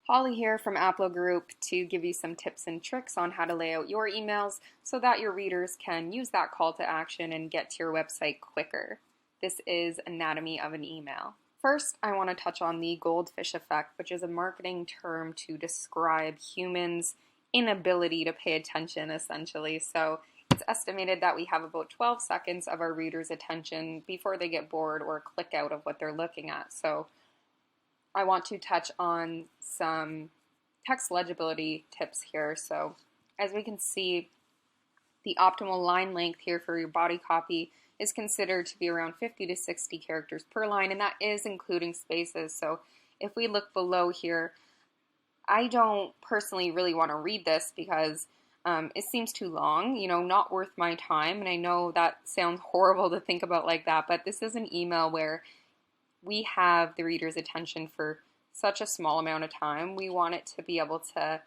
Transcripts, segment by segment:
Holly here from Apple Group to give you some tips and tricks on how to lay out your emails so that your readers can use that call to action and get to your website quicker. This is anatomy of an email. First, I want to touch on the Goldfish Effect, which is a marketing term to describe humans' inability to pay attention, essentially. So it's estimated that we have about 12 seconds of our readers' attention before they get bored or click out of what they're looking at. So I want to touch on some text legibility tips here. So as we can see, the optimal line length here for your body copy is considered to be around 50 to 60 characters per line, and that is including spaces. So if we look below here, I don't personally really want to read this because it seems too long, not worth my time. And I know that sounds horrible to think about like that, but this is an email where we have the reader's attention for such a small amount of time. We want it to be able to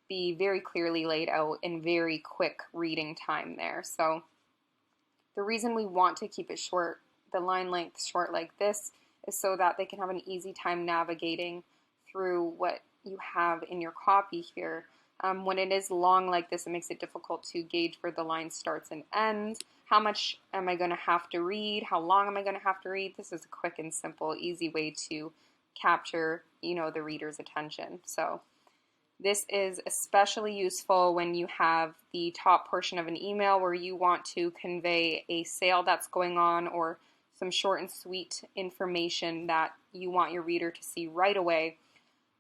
be very clearly laid out in very quick reading time there. So the reason we want to keep it short, the line length short like this, is so that they can have an easy time navigating through what you have in your copy here. When it is long like this, it makes it difficult to gauge where the line starts and ends. How much am I going to have to read? How long am I going to have to read? This is a quick and simple, easy way to capture, the reader's attention. So this is especially useful when you have the top portion of an email where you want to convey a sale that's going on or some short and sweet information that you want your reader to see right away.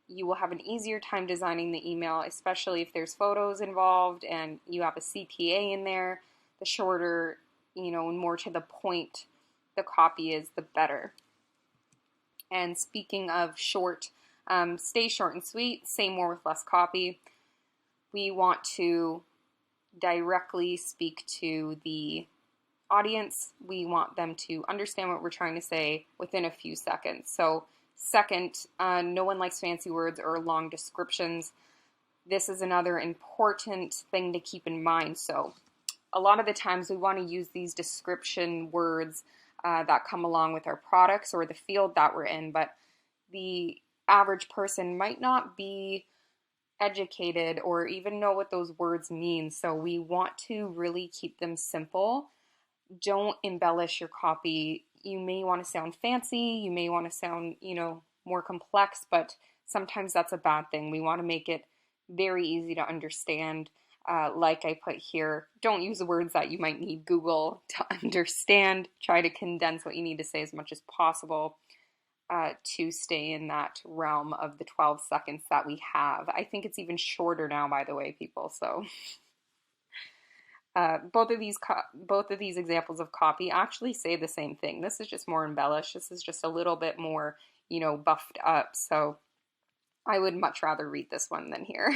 You will have an easier time designing the email, especially if there's photos involved and you have a CTA in there. The shorter, and more to the point the copy is, the better. And speaking of short, stay short and sweet, say more with less copy. We want to directly speak to the audience. We want them to understand what we're trying to say within a few seconds. So second, no one likes fancy words or long descriptions. This is another important thing to keep in mind. So a lot of the times we want to use these description words that come along with our products or the field that we're in, but the average person might not be educated or even know what those words mean. So we want to really keep them simple. Don't embellish your copy. You may want to sound fancy, you may want to sound, more complex, but sometimes that's a bad thing. We want to make it very easy to understand. Like I put here, don't use the words that you might need Google to understand. Try to condense what you need to say as much as possible to stay in that realm of the 12 seconds that we have. I think it's even shorter now, by the way, people. So both of these examples of copy actually say the same thing. This is just more embellished. This is just a little bit more, buffed up. So I would much rather read this one than here.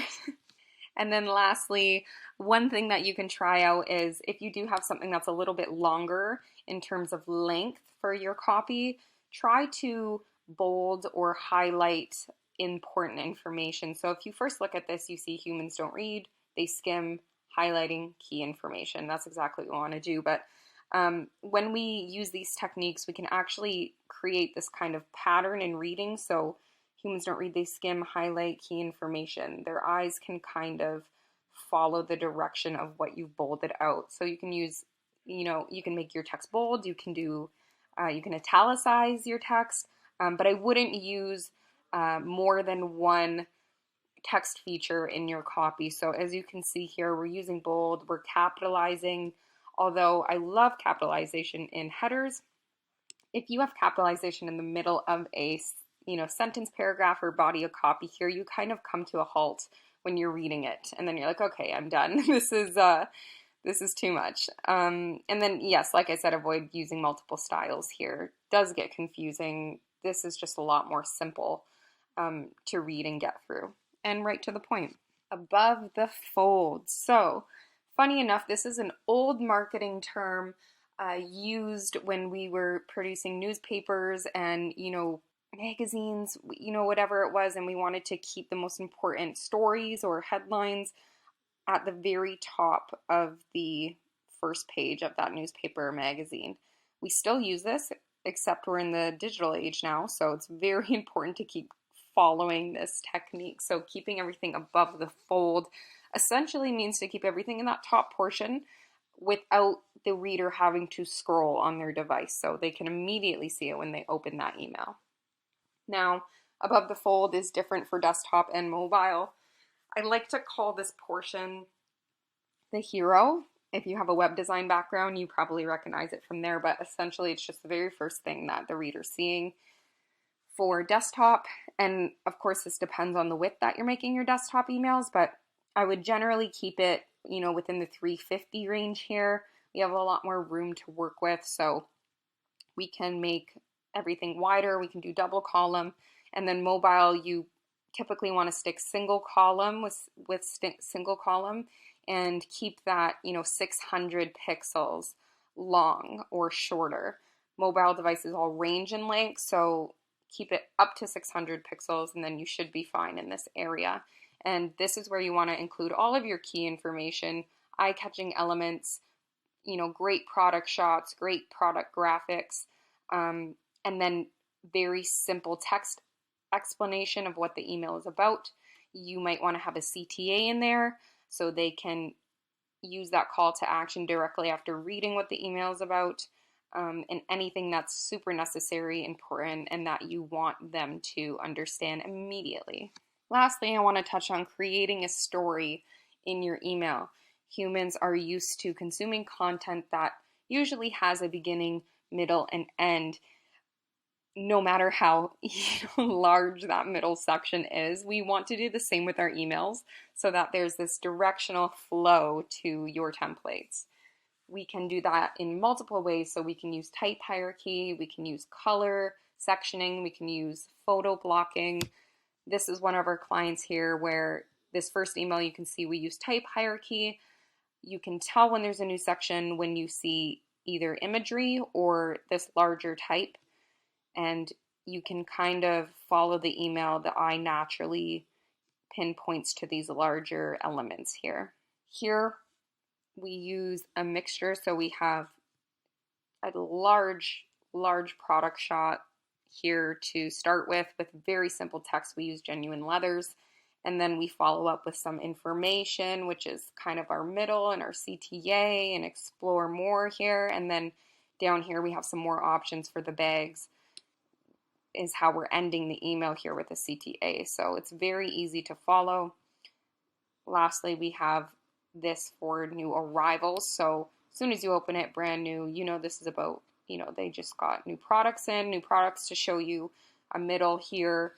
And then lastly, one thing that you can try out is if you do have something that's a little bit longer in terms of length for your copy, try to bold or highlight important information. So if you first look at this, you see humans don't read, they skim, highlighting key information. That's exactly what we want to do. But when we use these techniques, we can actually create this kind of pattern in reading. So humans don't read, they skim, highlight key information. Their eyes can kind of follow the direction of what you've bolded out. So you can use, you can make your text bold, you can italicize your text, but I wouldn't use more than one text feature in your copy. So as you can see here, we're using bold, we're capitalizing, although I love capitalization in headers. If you have capitalization in the middle of a sentence, paragraph, or body of copy here, you kind of come to a halt when you're reading it. And then you're like, okay, I'm done. This is too much. And then, yes, like I said, avoid using multiple styles here. It does get confusing. This is just a lot more simple to read and get through. And right to the point. Above the fold. So, funny enough, this is an old marketing term used when we were producing newspapers and, magazines, whatever it was, and we wanted to keep the most important stories or headlines at the very top of the first page of that newspaper or magazine. We still use this, except we're in the digital age now, so it's very important to keep following this technique. So keeping everything above the fold essentially means to keep everything in that top portion without the reader having to scroll on their device, so they can immediately see it when they open that email. Now, above the fold is different for desktop and mobile. I like to call this portion the hero. If you have a web design background, you probably recognize it from there, but essentially it's just the very first thing that the reader's seeing. For desktop, and of course this depends on the width that you're making your desktop emails, but I would generally keep it, within the 350 range here. We have a lot more room to work with, so we can make everything wider. We can do double column, and then mobile, you typically want to stick single column with single column and keep that 600 pixels long or shorter. Mobile devices all range in length, so keep it up to 600 pixels and then you should be fine in this area. And this is where you want to include all of your key information, eye-catching elements, great product shots, great product graphics, and then very simple text explanation of what the email is about. You might want to have a CTA in there so they can use that call to action directly after reading what the email is about, and anything that's super necessary, important, and that you want them to understand immediately. Lastly, I want to touch on creating a story in your email. Humans are used to consuming content that usually has a beginning, middle, and end. No matter how large that middle section is, we want to do the same with our emails so that there's this directional flow to your templates. We can do that in multiple ways. So we can use type hierarchy, we can use color sectioning, we can use photo blocking. This is one of our clients here where this first email you can see we use type hierarchy. You can tell when there's a new section when you see either imagery or this larger type, and you can kind of follow the email. The eye naturally pinpoints to these larger elements here. Here we use a mixture, so we have a large product shot here to start with very simple text. We use genuine leathers, and then we follow up with some information, which is kind of our middle and our CTA, and explore more here. And then down here we have some more options for the bags, is how we're ending the email here with a CTA. So it's very easy to follow. Lastly, we have this for new arrivals. So as soon as you open it, brand new, this is about, they just got new products to show you a middle here,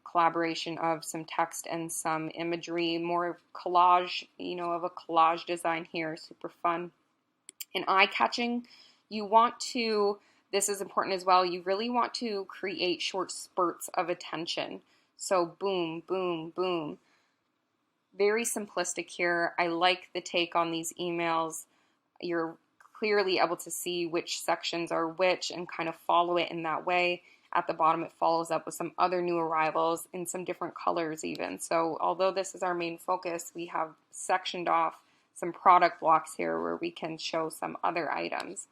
collaboration of some text and some imagery, more collage, of a collage design here, super fun. And eye-catching, this is important as well, you really want to create short spurts of attention. So boom, boom, boom. Very simplistic here. I like the take on these emails. You're clearly able to see which sections are which and kind of follow it in that way. At the bottom, it follows up with some other new arrivals in some different colors even. So although this is our main focus, we have sectioned off some product blocks here where we can show some other items.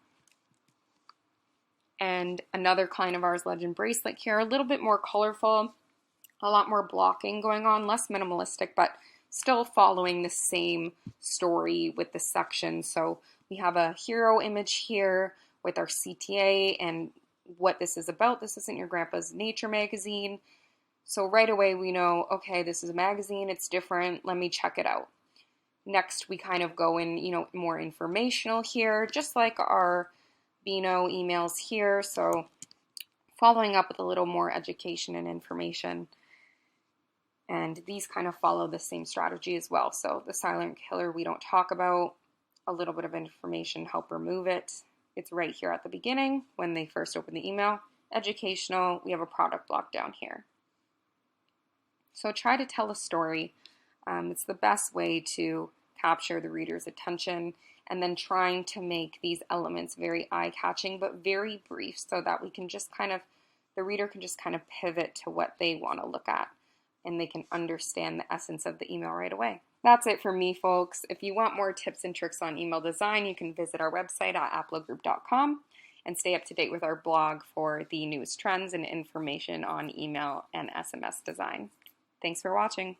And another client of ours, Legend Bracelet here, a little bit more colorful, a lot more blocking going on, less minimalistic, but still following the same story with the section. So we have a hero image here with our CTA and what this is about. This isn't your grandpa's nature magazine. So right away we know, okay, this is a magazine, it's different, let me check it out. Next we kind of go in, more informational here, just like our Beano emails here. So following up with a little more education and information. And these kind of follow the same strategy as well. So the silent killer we don't talk about, a little bit of information, help remove it. It's right here at the beginning when they first open the email. Educational, we have a product block down here. So try to tell a story. It's the best way to capture the reader's attention, and then trying to make these elements very eye-catching but very brief so that the reader can just kind of pivot to what they want to look at, and they can understand the essence of the email right away. That's it for me, folks. If you want more tips and tricks on email design, you can visit our website at applogroup.com. and stay up to date with our blog for the newest trends and information on email and SMS design. Thanks for watching.